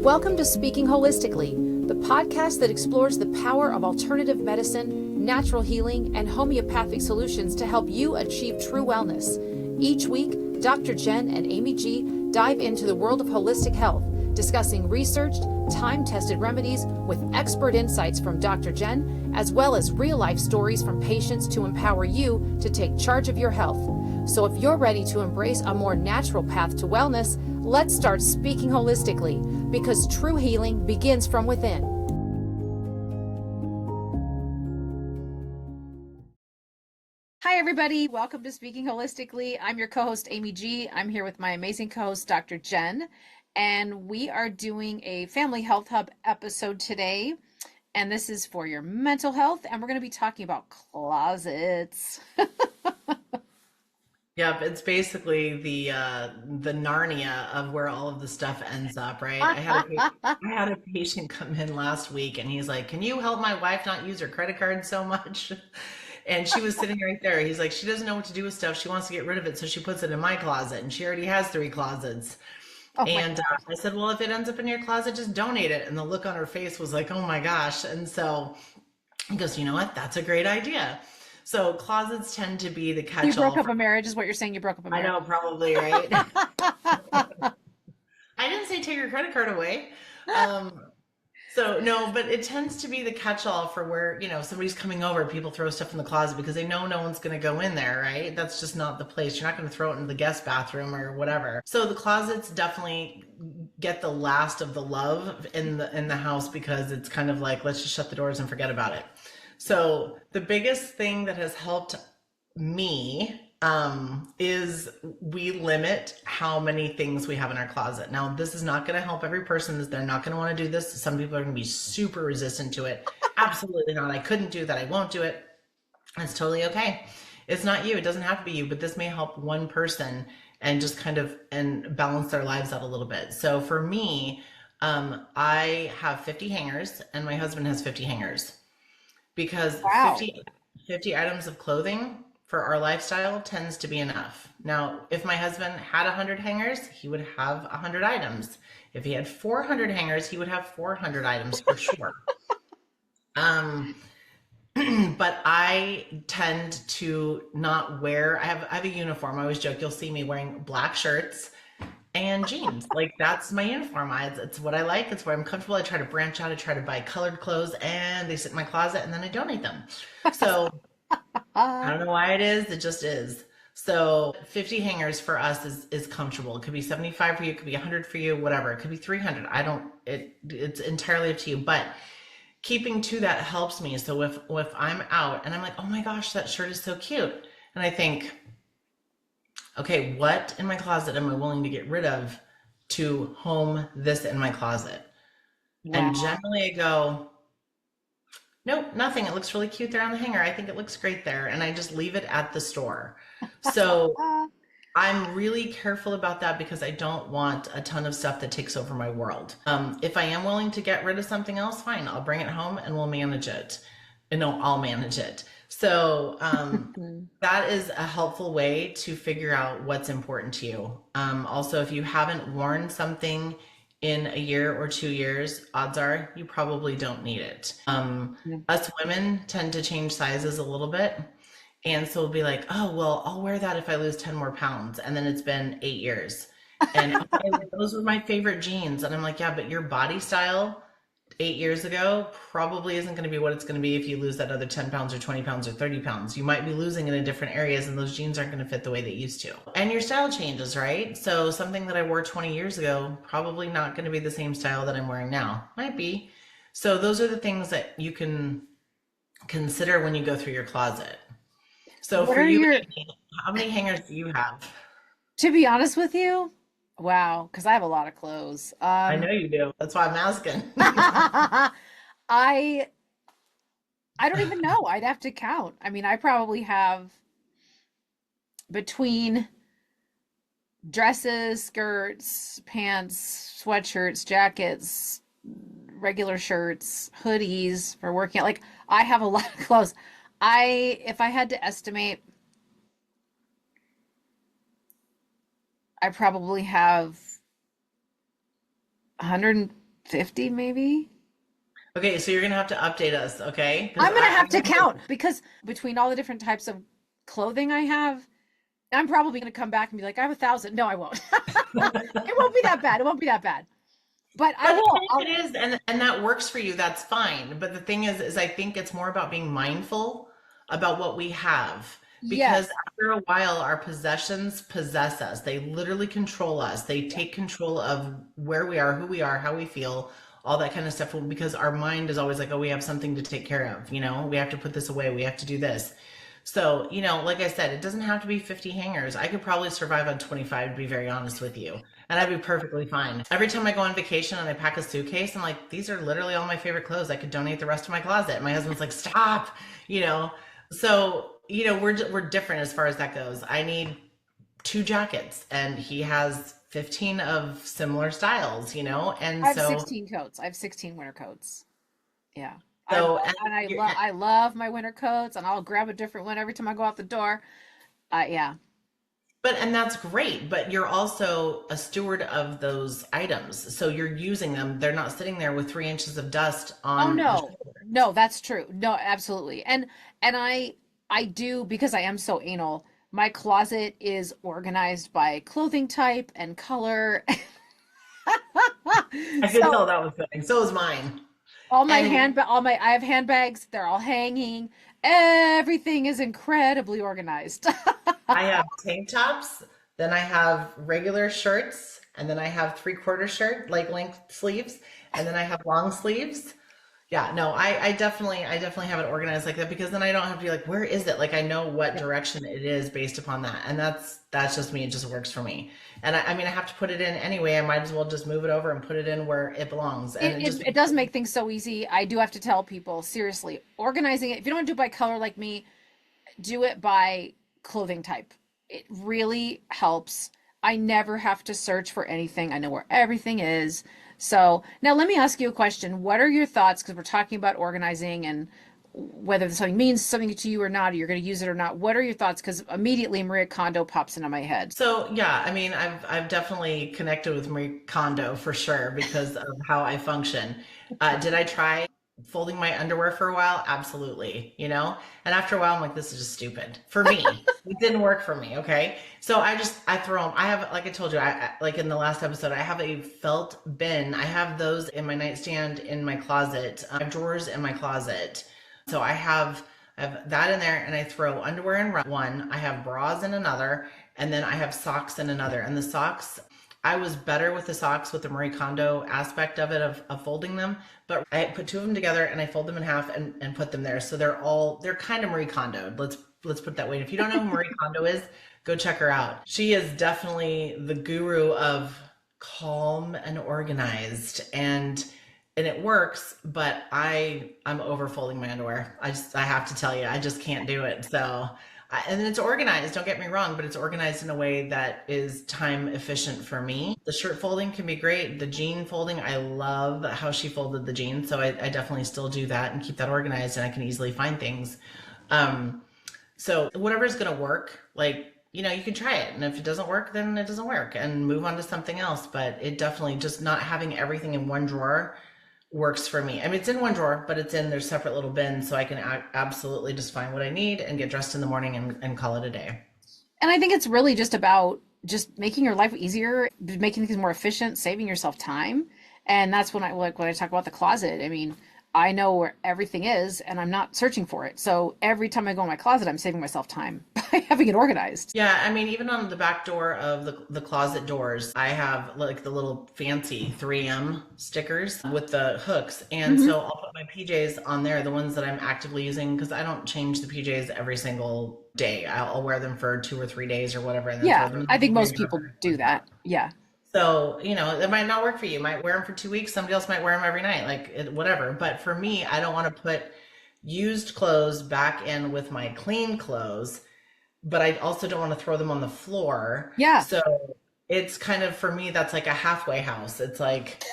Welcome to Speaking Holistically, the podcast that explores the power of alternative medicine, natural healing, and homeopathic solutions to help you achieve true wellness. Each week, Dr. Jen and Amy G dive into the world of holistic health, discussing researched, time-tested remedies with expert insights from Dr. Jen, as well as real-life stories from patients to empower you to take charge of your health. So if you're ready to embrace a more natural path to wellness, let's start speaking holistically, because true healing begins from within. Hi, everybody. Welcome to Speaking Holistically. I'm your co-host, Amy G. I'm here with my amazing co-host, Dr. Jen, and we are doing a Family Health Hub episode today, and this is for your mental health, and we're going to be talking about closets. Yep, it's basically the Narnia of where all of the stuff ends up, right? I had a patient come in last week and he's like, "Can you help my wife not use her credit card so much?" And she was sitting right there. He's like, "She doesn't know what to do with stuff. She wants to get rid of it, so she puts it in my closet, and she already has 3 closets." Oh my And I said, "Well, if it ends up in your closet, just donate it." And the look on her face was like, "Oh my gosh." And so he goes, "You know what? That's a great idea." So closets tend to be the You broke catch-all up for, a marriage is what you're saying. You broke up a I marriage. know, probably, right? I didn't say take your credit card away. Um, so no, but it tends to be the catch-all for where, somebody's coming over, people throw stuff in the closet because they know no one's going to go in there, right? That's just not the place. You're not going to throw it into the guest bathroom or whatever. So the closets definitely get the last of the love in the house because it's kind of like, let's just shut the doors and forget about it. So the biggest thing that has helped me is we limit how many things we have in our closet. Now, this is not going to help every person. They're not going to want to do this. Some people are going to be super resistant to it. Absolutely not. I couldn't do that. I won't do it. It's totally okay. It's not you. It doesn't have to be you, but this may help one person and just kind of and balance their lives out a little bit. So for me, I have 50 hangers and my husband has 50 hangers because Wow. 50 items of clothing for our lifestyle tends to be enough. Now, if my husband had 100 hangers, he would have 100 items. If he had 400 hangers, he would have 400 items for sure. Um, but I tend to not wear, I have a uniform. I always joke, you'll see me wearing black shirts and jeans. Like that's my uniform. It's what I like. It's where I'm comfortable. I try to branch out. I try to buy colored clothes and they sit in my closet and then I donate them. So I don't know why it is. It just is. So 50 hangers for us is comfortable. It could be 75 for you. It could be 100 for you, whatever. It could be 300. It's entirely up to you. But keeping to that helps me. So if I'm out and I'm like, oh my gosh, that shirt is so cute. And I think, okay, what in my closet am I willing to get rid of to home this in my closet? And Wow. generally I go, nope, nothing. It looks really cute there on the hanger. I think it looks great there. And I just leave it at the store. So I'm really careful about that because I don't want a ton of stuff that takes over my world. If I am willing to get rid of something else, fine. I'll bring it home and we'll manage it. No, I'll manage it. So that is a helpful way to figure out what's important to you. Also, if you haven't worn something in a year or 2 years, odds are you probably don't need it. Us women tend to change sizes a little bit. And so we'll be like, oh, well, I'll wear that if I lose 10 more pounds. And then it's been 8 years. And okay, well, those were my favorite jeans. And I'm like, yeah, but your body style 8 years ago probably isn't going to be what it's going to be if you lose that other 10 pounds or 20 pounds or 30 pounds. You might be losing it in different areas and those jeans aren't going to fit the way they used to. And your style changes, right? So something that I wore 20 years ago, probably not going to be the same style that I'm wearing now. Might be. So those are the things that you can consider when you go through your closet. So What for are you, your, Amy, how many hangers do you have? to be honest with you, wow, because I have a lot of clothes. I know you do. That's why I'm asking. I I don't even know. I'd have to count. I mean, I probably have between dresses, skirts, pants, sweatshirts, jackets, regular shirts, hoodies for working. Like I have a lot of clothes. If I had to estimate, I probably have 150 50 maybe. Okay, so you're gonna have to update us, okay? Because I'm gonna have to count because between all the different types of clothing I have, I'm probably gonna come back and be like, I have 1,000. No, I won't. It won't be that bad. It won't be that bad. But I But will. if it is, and that works for you, that's fine. But the thing is I think it's more about being mindful about what we have. Because Yes. after a while, our possessions possess us. They literally control us. They Yeah. take control of where we are, who we are, how we feel, all that kind of stuff. Because our mind is always like, oh, we have something to take care of. We have to put this away. We have to do this. So, like I said, it doesn't have to be 50 hangers. I could probably survive on 25, to be very honest with you. And I'd be perfectly fine. Every time I go on vacation and I pack a suitcase, I'm like, these are literally all my favorite clothes. I could donate the rest of my closet. My husband's like, stop, you know. So, we're different as far as that goes. I need 2 jackets and he has 15 of similar styles, and I have so 16 coats. I have 16 winter coats. Yeah. so and I love my winter coats and I'll grab a different one every time I go out the door. Yeah. and that's great, but you're also a steward of those items. So you're using them. They're not sitting there with 3 inches of dust Oh on the no. shoulder. No, that's true. No, absolutely. And I do because I am so anal. My closet is organized by clothing type and color. I could So tell that was coming. So is mine. And I have handbags, they're all hanging. Everything is incredibly organized. I have tank tops, then I have regular shirts, and then I have 3/4 shirt, like length sleeves, and then I have long sleeves. Yeah, no, I definitely have it organized like that because then I don't have to be like, where is it? Like I know what direction it is based upon that. And that's just me. It just works for me. And I mean, I have to put it in anyway. I might as well just move it over and put it in where it belongs. And It, it it, just it makes does make things so easy. I do have to tell people, seriously, organizing it, if you don't want to do it by color like me, do it by clothing type. It really helps. I never have to search for anything. I know where everything is. So now let me ask you a question. What are your thoughts? Because we're talking about organizing and whether something means something to you or not, or you're going to use it or not. What are your thoughts? Because immediately Maria Kondo pops into my head. so yeah, I mean, I've definitely connected with Marie Kondo for sure because of how I function. Did I try folding my underwear for a while? Absolutely, And after a while, I'm like, this is just stupid for me. It didn't work for me. Okay, so I throw them. I have, like I told you, like in the last episode, I have a felt bin. I have those in my nightstand in my closet. I have drawers in my closet. So I have that in there, and I throw underwear in one. I have bras in another, and then I have socks in another. And the socks, I was better with the socks with the Marie Kondo aspect of it of folding them, but I put 2 of them together and I fold them in half and put them there. So they're kind of Marie Kondo. Let's put it that way. And if you don't know who Marie Kondo is, go check her out. She is definitely the guru of calm and organized and it works, but I'm over folding my underwear. I have to tell you, I just can't do it. So, and it's organized. Don't get me wrong, but it's organized in a way that is time efficient for me. The shirt folding can be great. The jean folding, I love how she folded the jeans. So I definitely still do that and keep that organized, and I can easily find things. So whatever's gonna work, like you can try it, and if it doesn't work, then it doesn't work, and move on to something else. But it definitely just not having everything in one drawer works for me. I mean, it's in one drawer, but there's separate little bins, so I can absolutely just find what I need and get dressed in the morning and call it a day. And I think it's really just about just making your life easier, making things more efficient, saving yourself time. And that's when when I talk about the closet. I mean, I know where everything is and I'm not searching for it. So every time I go in my closet, I'm saving myself time by having it organized. Yeah, I mean, even on the back door of the closet doors, I have like the little fancy 3M stickers with the hooks. And Hmm. so I'll put my PJs on there, the ones that I'm actively using, because I don't change the PJs every single day. I'll wear them for 2 or 3 days or whatever, and then throw Yeah, them in I the think most laundry people or do whatnot. that. Yeah. So, it might not work for you. You might wear them for 2 weeks. Somebody else might wear them every night, like whatever. But for me, I don't want to put used clothes back in with my clean clothes, but I also don't want to throw them on the floor. Yeah. So it's kind of, for me, that's like a halfway house. It's like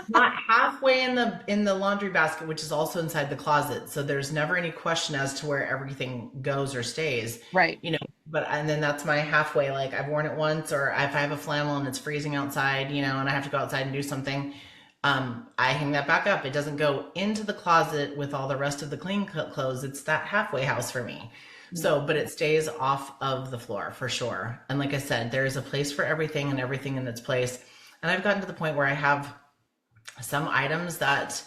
not halfway in the laundry basket, which is also inside the closet. So there's never any question as to where everything goes or stays, Right. but and then that's my halfway. Like I've worn it once, or if I have a flannel and it's freezing outside, and I have to go outside and do something. I hang that back up. It doesn't go into the closet with all the rest of the clean clothes. It's that halfway house for me. So, but it stays off of the floor for sure. And like I said, there is a place for everything and everything in its place. And I've gotten to the point where I have some items that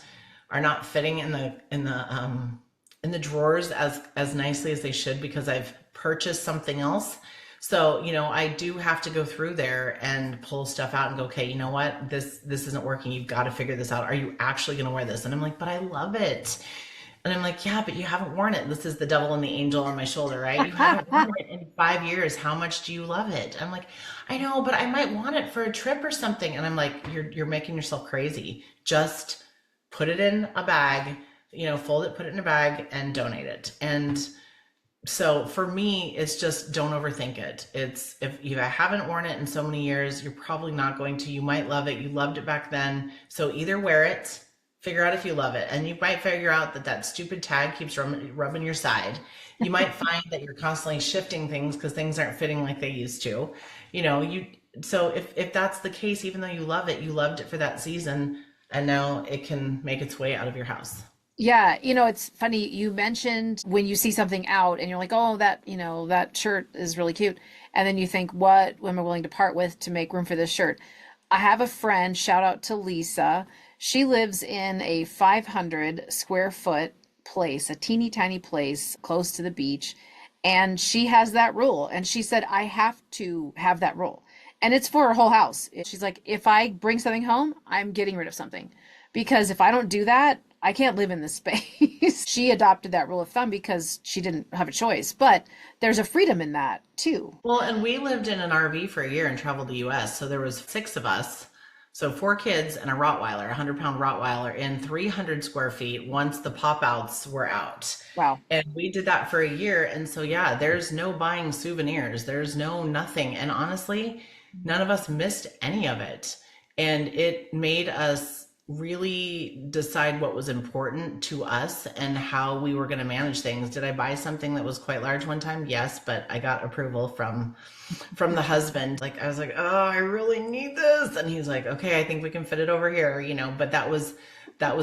are not fitting in the drawers as nicely as they should because I've purchased something else. So, I do have to go through there and pull stuff out and go, okay, you know what? This isn't working. You've got to figure this out. Are you actually going to wear this? And I'm like, but I love it. And I'm like, yeah, but you haven't worn it. This is the devil and the angel on my shoulder, right? You haven't worn it in 5 years. How much do you love it? I'm like, I know, but I might want it for a trip or something. And I'm like, you're making yourself crazy. Just put it in a bag, fold it, put it in a bag and donate it. And so for me, it's just don't overthink it. It's if you haven't worn it in so many years, you're probably not going to. You might love it. You loved it back then. So either wear it, figure out if you love it. And you might figure out that stupid tag keeps rubbing your side. You might find that you're constantly shifting things because things aren't fitting like they used to. So if that's the case, even though you love it, you loved it for that season, and now it can make its way out of your house. Yeah, it's funny. You mentioned when you see something out and you're like, oh, that shirt is really cute. And then you think, what am I willing to part with to make room for this shirt? I have a friend, shout out to Lisa. She lives in a 500 square foot place, a teeny tiny place close to the beach. And she has that rule. And she said, I have to have that rule. And it's for her whole house. She's like, if I bring something home, I'm getting rid of something. Because if I don't do that, I can't live in this space. She adopted that rule of thumb because she didn't have a choice. But there's a freedom in that too. Well, and we lived in an RV for a year and traveled the US. So there was 6 of us. So 4 kids and a Rottweiler, a 100-pound Rottweiler in 300 square feet once the pop-outs were out. Wow. And we did that for a year. And so, yeah, there's no buying souvenirs. There's no nothing. And honestly, none of us missed any of it. And it made us really decide what was important to us and how we were going to manage things. Did I buy something that was quite large one time? Yes, but I got approval from the husband. Like I was like, oh, I really need this. And he's like, okay, I think we can fit it over here, but that was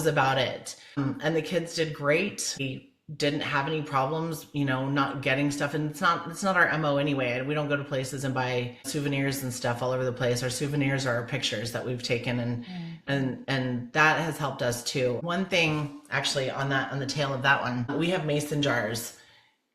about it. And the kids did great. We didn't have any problems, not getting stuff. And it's not our MO anyway. We don't go to places and buy souvenirs and stuff all over the place. Our souvenirs are our pictures that we've taken and that has helped us too. One thing actually on the tail of that one, we have mason jars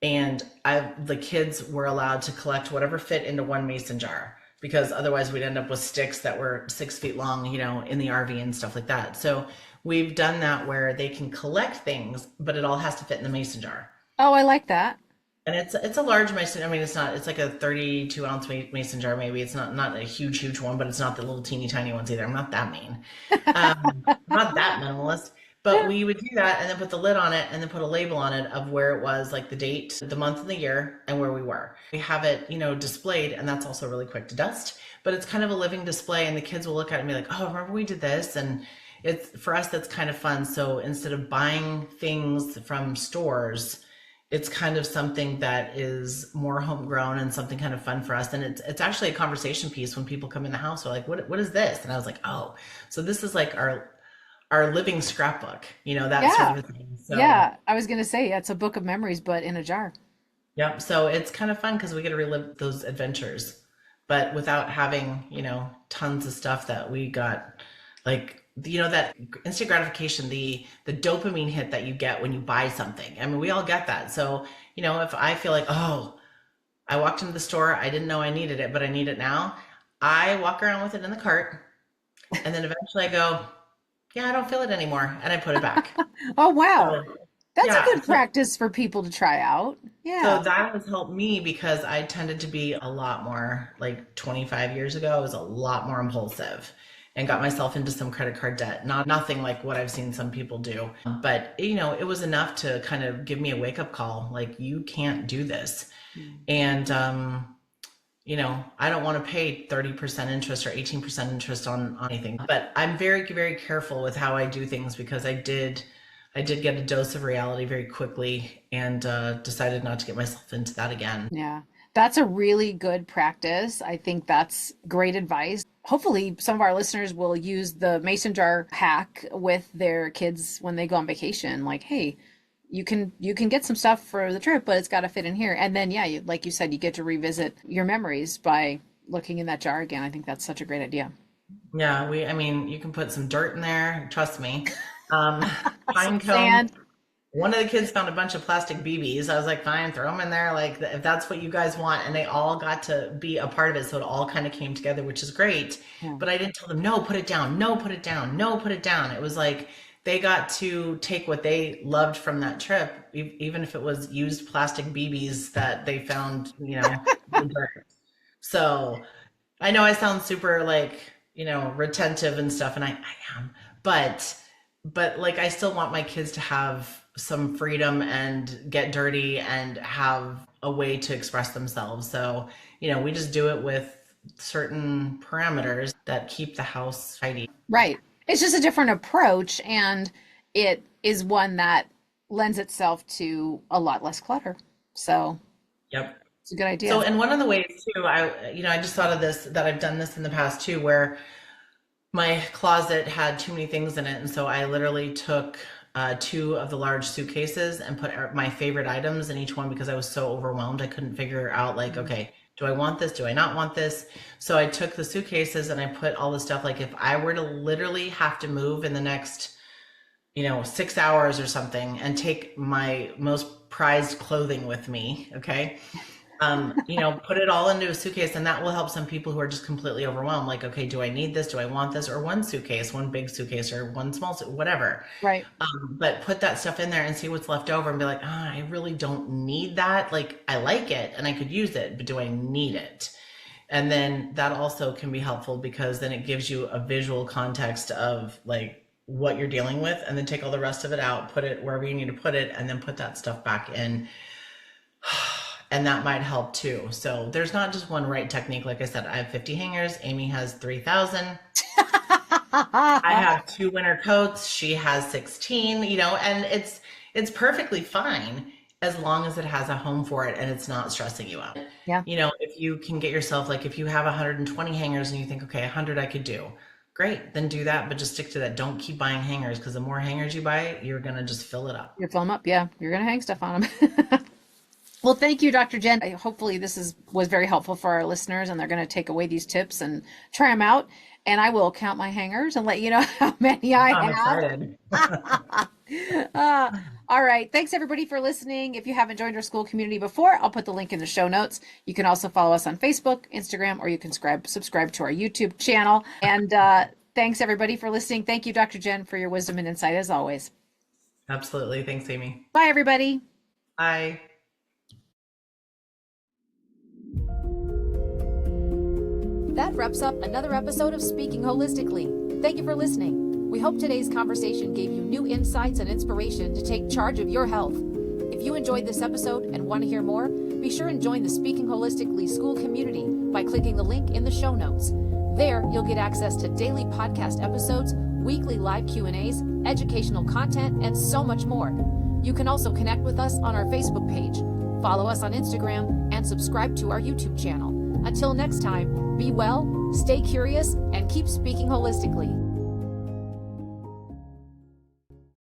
and the kids were allowed to collect whatever fit into one mason jar because otherwise we'd end up with sticks that were 6 feet long, in the RV and stuff like that. So we've done that where they can collect things, but it all has to fit in the mason jar. Oh, I like that. And it's a large mason. I mean, it's like a 32-ounce mason jar. Maybe it's not a huge one, but it's not the little teeny tiny ones either. I'm not that mean. I'm not that minimalist. But we would do that and then put the lid on it and then put a label on it of where it was, like the date, the month and the year, and where we were. We have it, displayed, and that's also really quick to dust. But it's kind of a living display, and the kids will look at it and be like, oh, remember we did this? And it's for us, that's kind of fun. So instead of buying things from stores, it's kind of something that is more homegrown and something kind of fun for us. And it's actually a conversation piece when people come in the house. They're like, what is this? And I was like, oh, so this is like our living scrapbook, that sort of thing. So, yeah, I was going to say, it's a book of memories, but in a jar. Yep. So it's kind of fun because we get to relive those adventures, but without having, tons of stuff that we got, like, that instant gratification, the dopamine hit that you get when you buy something. I mean, we all get that. So, if I feel like, oh, I walked into the store, I didn't know I needed it, but I need it now. I walk around with it in the cart and then eventually I go, yeah, I don't feel it anymore. And I put it back. Oh, wow. So, that's a good practice for people to try out. Yeah. So that has helped me because I tended to be a lot more, like 25 years ago, I was a lot more impulsive and got myself into some credit card debt. Nothing like what I've seen some people do. But, it was enough to kind of give me a wake up call. Like, you can't do this. And, I don't want to pay 30% interest or 18% interest on anything, but I'm very, very careful with how I do things because I did get a dose of reality very quickly and decided not to get myself into that again. Yeah. That's a really good practice. I think that's great advice. Hopefully, some of our listeners will use the mason jar hack with their kids when they go on vacation. Like, hey, you can get some stuff for the trip, but it's got to fit in here. And then, yeah, like you said, you get to revisit your memories by looking in that jar again. I think that's such a great idea. Yeah, I mean, you can put some dirt in there. Trust me. Um, Some Pine cone. sand. One of the kids found a bunch of plastic BBs. I was like, fine, throw them in there. Like, if that's what you guys want. And they all got to be a part of it. So it all kind of came together, which is great. Yeah. But I didn't tell them, no, put it down. No, put it down. No, put it down. It was like they got to take what they loved from that trip, even if it was used plastic BBs that they found, in the dirt. So I know I sound super like, retentive and stuff, and I am, but like I still want my kids to have some freedom and get dirty and have a way to express themselves. So, we just do it with certain parameters that keep the house tidy. Right. It's just a different approach, and it is one that lends itself to a lot less clutter. So Yep. it's a good idea. So, and one of the ways too, I just thought of this, that I've done this in the past too, where my closet had too many things in it. And so I literally took two of the large suitcases and put my favorite items in each one because I was so overwhelmed. I couldn't figure out like, okay, do I want this? Do I not want this? So I took the suitcases and I put all the stuff, like if I were to literally have to move in the next, 6 hours or something and take my most prized clothing with me, okay? Put it all into a suitcase, and that will help some people who are just completely overwhelmed. Like, okay, do I need this? Do I want this? Or one suitcase, one big suitcase, or one small suitcase, whatever. Right. But put that stuff in there and see what's left over and be like, I really don't need that. Like, I like it and I could use it, but do I need it? And then that also can be helpful because then it gives you a visual context of like what you're dealing with, and then take all the rest of it out, put it wherever you need to put it, and then put that stuff back in. And that might help too. So there's not just one right technique. Like I said, I have 50 hangers. Amy has 3,000. I have 2 winter coats. She has 16, and it's perfectly fine as long as it has a home for it and it's not stressing you out. Yeah. If you can get yourself, like if you have 120 hangers and you think, okay, 100 I could do. Great, then do that, but just stick to that. Don't keep buying hangers, because the more hangers you buy, you're going to just fill it up. You fill them up. Yeah. You're going to hang stuff on them. Well, thank you, Dr. Jen. Hopefully this was very helpful for our listeners, and they're going to take away these tips and try them out. And I will count my hangers and let you know how many I have. Excited. All right. Thanks, everybody, for listening. If you haven't joined our school community before, I'll put the link in the show notes. You can also follow us on Facebook, Instagram, or you can subscribe to our YouTube channel. And thanks, everybody, for listening. Thank you, Dr. Jen, for your wisdom and insight, as always. Absolutely. Thanks, Amy. Bye, everybody. Bye. That wraps up another episode of Speaking Holistically. Thank you for listening. We hope today's conversation gave you new insights and inspiration to take charge of your health. If you enjoyed this episode and want to hear more, be sure and join the Speaking Holistically school community by clicking the link in the show notes. There, you'll get access to daily podcast episodes, weekly live Q&As, educational content, and so much more. You can also connect with us on our Facebook page, follow us on Instagram, and subscribe to our YouTube channel. Until next time, be well, stay curious, and keep speaking holistically.